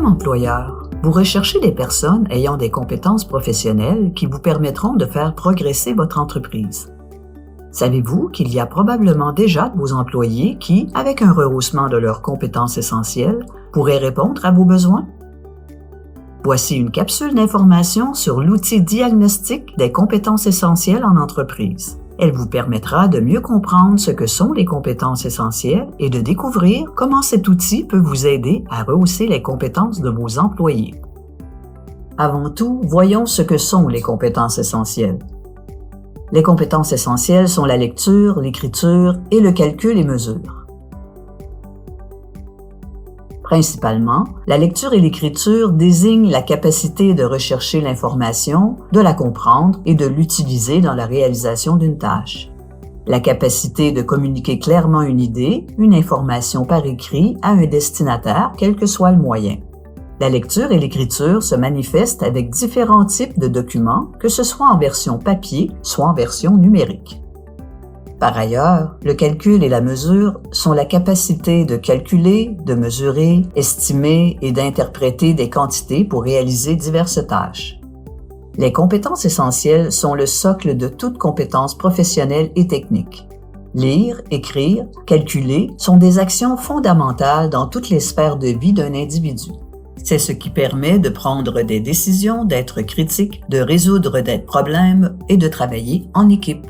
Comme employeur, vous recherchez des personnes ayant des compétences professionnelles qui vous permettront de faire progresser votre entreprise. Savez-vous qu'il y a probablement déjà de vos employés qui, avec un rehaussement de leurs compétences essentielles, pourraient répondre à vos besoins? Voici une capsule d'information sur l'outil diagnostic des compétences essentielles en entreprise. Elle vous permettra de mieux comprendre ce que sont les compétences essentielles et de découvrir comment cet outil peut vous aider à rehausser les compétences de vos employés. Avant tout, voyons ce que sont les compétences essentielles. Les compétences essentielles sont la lecture, l'écriture et le calcul et mesure. Principalement, la lecture et l'écriture désignent la capacité de rechercher l'information, de la comprendre et de l'utiliser dans la réalisation d'une tâche. La capacité de communiquer clairement une idée, une information par écrit à un destinataire, quel que soit le moyen. La lecture et l'écriture se manifestent avec différents types de documents, que ce soit en version papier, soit en version numérique. Par ailleurs, le calcul et la mesure sont la capacité de calculer, de mesurer, estimer et d'interpréter des quantités pour réaliser diverses tâches. Les compétences essentielles sont le socle de toute compétence professionnelle et technique. Lire, écrire, calculer sont des actions fondamentales dans toutes les sphères de vie d'un individu. C'est ce qui permet de prendre des décisions, d'être critique, de résoudre des problèmes et de travailler en équipe.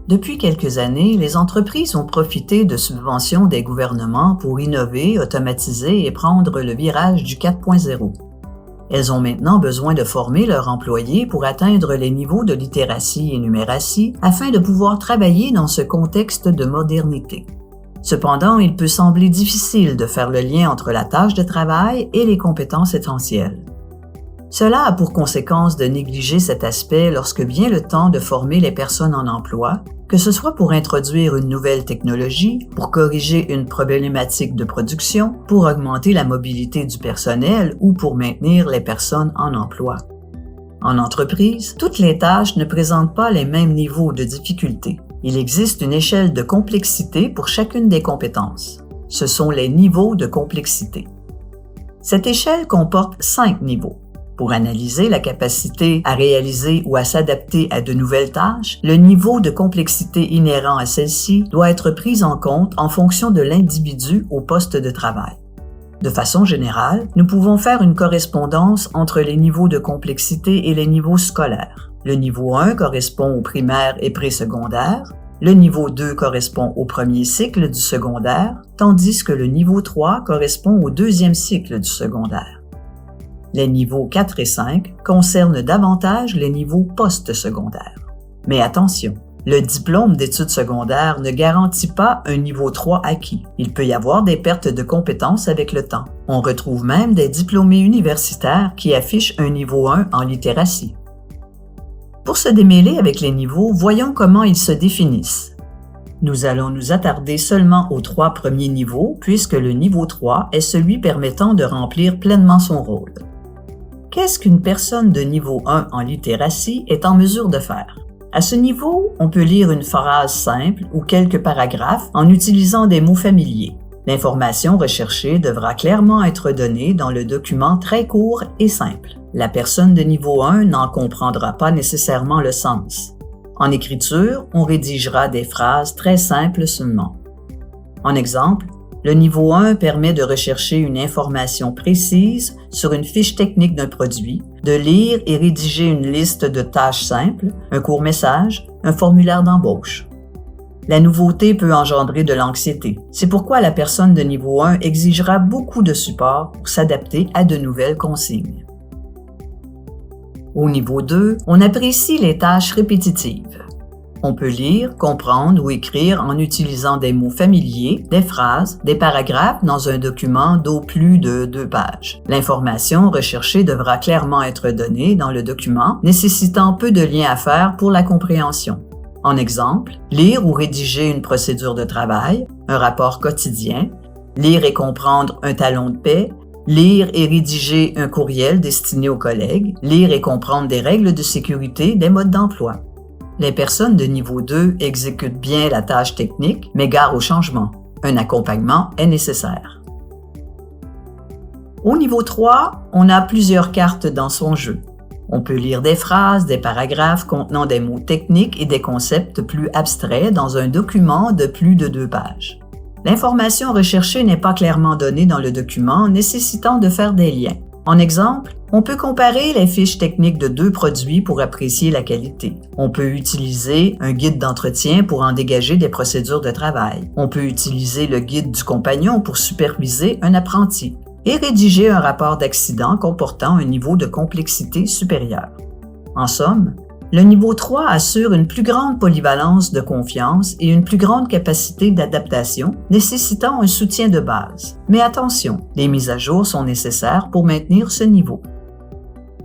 Depuis quelques années, les entreprises ont profité de subventions des gouvernements pour innover, automatiser et prendre le virage du 4.0. Elles ont maintenant besoin de former leurs employés pour atteindre les niveaux de littératie et numératie afin de pouvoir travailler dans ce contexte de modernité. Cependant, il peut sembler difficile de faire le lien entre la tâche de travail et les compétences essentielles. Cela a pour conséquence de négliger cet aspect lorsque vient le temps de former les personnes en emploi, que ce soit pour introduire une nouvelle technologie, pour corriger une problématique de production, pour augmenter la mobilité du personnel ou pour maintenir les personnes en emploi. En entreprise, toutes les tâches ne présentent pas les mêmes niveaux de difficulté. Il existe une échelle de complexité pour chacune des compétences. Ce sont les niveaux de complexité. Cette échelle comporte 5 niveaux. Pour analyser la capacité à réaliser ou à s'adapter à de nouvelles tâches, le niveau de complexité inhérent à celle-ci doit être pris en compte en fonction de l'individu au poste de travail. De façon générale, nous pouvons faire une correspondance entre les niveaux de complexité et les niveaux scolaires. Le niveau 1 correspond au primaire et présecondaire, le niveau 2 correspond au premier cycle du secondaire, tandis que le niveau 3 correspond au deuxième cycle du secondaire. Les niveaux 4 et 5 concernent davantage les niveaux post-secondaires. Mais attention, le diplôme d'études secondaires ne garantit pas un niveau 3 acquis. Il peut y avoir des pertes de compétences avec le temps. On retrouve même des diplômés universitaires qui affichent un niveau 1 en littératie. Pour se démêler avec les niveaux, voyons comment ils se définissent. Nous allons nous attarder seulement aux 3 premiers niveaux puisque le niveau 3 est celui permettant de remplir pleinement son rôle. Qu'est-ce qu'une personne de niveau 1 en littératie est en mesure de faire? À ce niveau, on peut lire une phrase simple ou quelques paragraphes en utilisant des mots familiers. L'information recherchée devra clairement être donnée dans le document très court et simple. La personne de niveau 1 n'en comprendra pas nécessairement le sens. En écriture, on rédigera des phrases très simples seulement. En exemple, le niveau 1 permet de rechercher une information précise sur une fiche technique d'un produit, de lire et rédiger une liste de tâches simples, un court message, un formulaire d'embauche. La nouveauté peut engendrer de l'anxiété. C'est pourquoi la personne de niveau 1 exigera beaucoup de support pour s'adapter à de nouvelles consignes. Au niveau 2, on apprécie les tâches répétitives. On peut lire, comprendre ou écrire en utilisant des mots familiers, des phrases, des paragraphes dans un document d'au plus de 2 pages. L'information recherchée devra clairement être donnée dans le document, nécessitant peu de liens à faire pour la compréhension. En exemple, lire ou rédiger une procédure de travail, un rapport quotidien, lire et comprendre un talon de paie, lire et rédiger un courriel destiné aux collègues, lire et comprendre des règles de sécurité, des modes d'emploi. Les personnes de niveau 2 exécutent bien la tâche technique, mais gare au changement. Un accompagnement est nécessaire. Au niveau 3, on a plusieurs cartes dans son jeu. On peut lire des phrases, des paragraphes contenant des mots techniques et des concepts plus abstraits dans un document de plus de 2 pages. L'information recherchée n'est pas clairement donnée dans le document, nécessitant de faire des liens. En exemple, on peut comparer les fiches techniques de 2 produits pour apprécier la qualité. On peut utiliser un guide d'entretien pour en dégager des procédures de travail. On peut utiliser le guide du compagnon pour superviser un apprenti et rédiger un rapport d'accident comportant un niveau de complexité supérieur. En somme, le niveau 3 assure une plus grande polyvalence de confiance et une plus grande capacité d'adaptation, nécessitant un soutien de base. Mais attention, les mises à jour sont nécessaires pour maintenir ce niveau.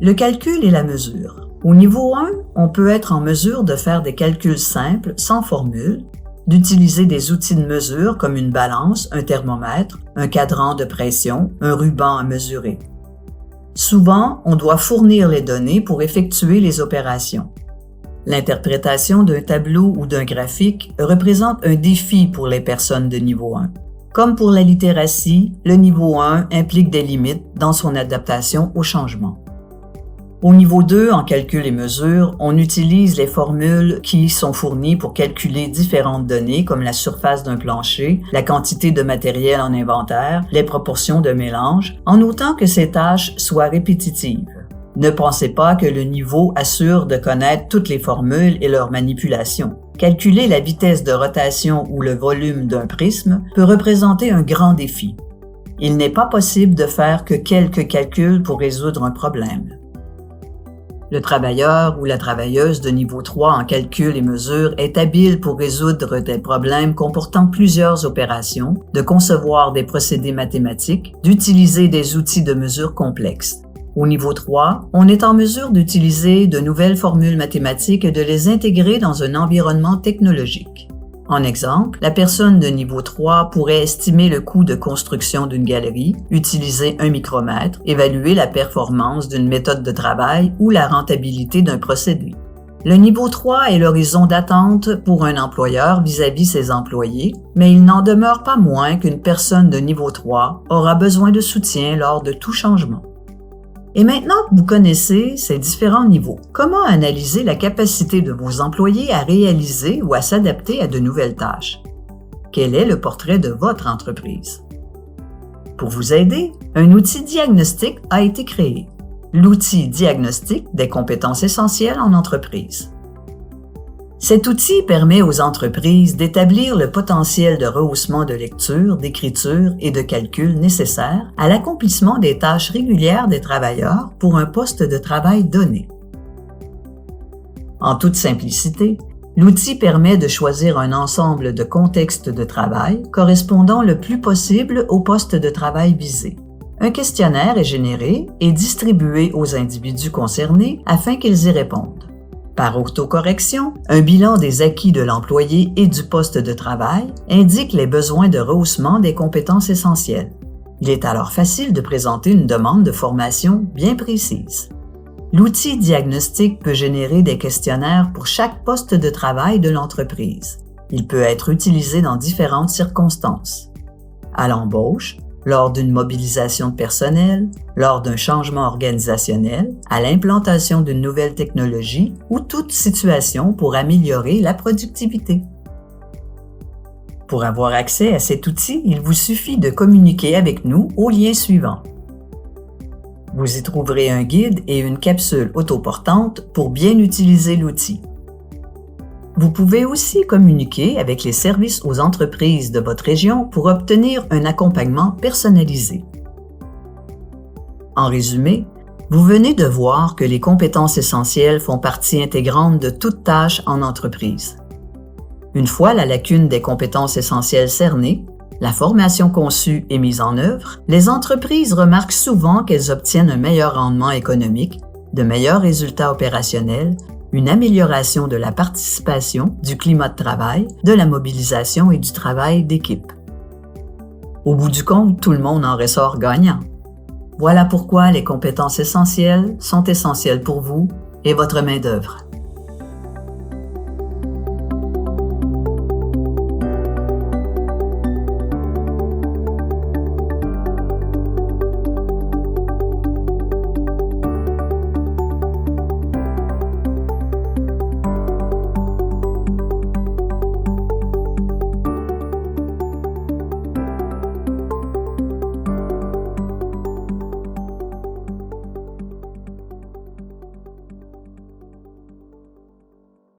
Le calcul et la mesure. Au niveau 1, on peut être en mesure de faire des calculs simples, sans formule, d'utiliser des outils de mesure comme une balance, un thermomètre, un cadran de pression, un ruban à mesurer. Souvent, on doit fournir les données pour effectuer les opérations. L'interprétation d'un tableau ou d'un graphique représente un défi pour les personnes de niveau 1. Comme pour la littératie, le niveau 1 implique des limites dans son adaptation au changement. Au niveau 2, en calcul et mesure, on utilise les formules qui sont fournies pour calculer différentes données comme la surface d'un plancher, la quantité de matériel en inventaire, les proportions de mélange, en autant que ces tâches soient répétitives. Ne pensez pas que le niveau assure de connaître toutes les formules et leur manipulation. Calculer la vitesse de rotation ou le volume d'un prisme peut représenter un grand défi. Il n'est pas possible de faire que quelques calculs pour résoudre un problème. Le travailleur ou la travailleuse de niveau 3 en calcul et mesure est habile pour résoudre des problèmes comportant plusieurs opérations, de concevoir des procédés mathématiques, d'utiliser des outils de mesure complexes. Au niveau 3, on est en mesure d'utiliser de nouvelles formules mathématiques et de les intégrer dans un environnement technologique. En exemple, la personne de niveau 3 pourrait estimer le coût de construction d'une galerie, utiliser un micromètre, évaluer la performance d'une méthode de travail ou la rentabilité d'un procédé. Le niveau 3 est l'horizon d'attente pour un employeur vis-à-vis ses employés, mais il n'en demeure pas moins qu'une personne de niveau 3 aura besoin de soutien lors de tout changement. Et maintenant que vous connaissez ces différents niveaux, comment analyser la capacité de vos employés à réaliser ou à s'adapter à de nouvelles tâches? Quel est le portrait de votre entreprise? Pour vous aider, un outil diagnostic a été créé, l'outil diagnostic des compétences essentielles en entreprise. Cet outil permet aux entreprises d'établir le potentiel de rehaussement de lecture, d'écriture et de calcul nécessaires à l'accomplissement des tâches régulières des travailleurs pour un poste de travail donné. En toute simplicité, l'outil permet de choisir un ensemble de contextes de travail correspondant le plus possible au poste de travail visé. Un questionnaire est généré et distribué aux individus concernés afin qu'ils y répondent. Par autocorrection, un bilan des acquis de l'employé et du poste de travail indique les besoins de rehaussement des compétences essentielles. Il est alors facile de présenter une demande de formation bien précise. L'outil diagnostic peut générer des questionnaires pour chaque poste de travail de l'entreprise. Il peut être utilisé dans différentes circonstances. À l'embauche, lors d'une mobilisation de personnel, lors d'un changement organisationnel, à l'implantation d'une nouvelle technologie ou toute situation pour améliorer la productivité. Pour avoir accès à cet outil, il vous suffit de communiquer avec nous au lien suivant. Vous y trouverez un guide et une capsule autoportante pour bien utiliser l'outil. Vous pouvez aussi communiquer avec les services aux entreprises de votre région pour obtenir un accompagnement personnalisé. En résumé, vous venez de voir que les compétences essentielles font partie intégrante de toute tâche en entreprise. Une fois la lacune des compétences essentielles cernée, la formation conçue et mise en œuvre, les entreprises remarquent souvent qu'elles obtiennent un meilleur rendement économique, de meilleurs résultats opérationnels, une amélioration de la participation, du climat de travail, de la mobilisation et du travail d'équipe. Au bout du compte, tout le monde en ressort gagnant. Voilà pourquoi les compétences essentielles sont essentielles pour vous et votre main-d'œuvre.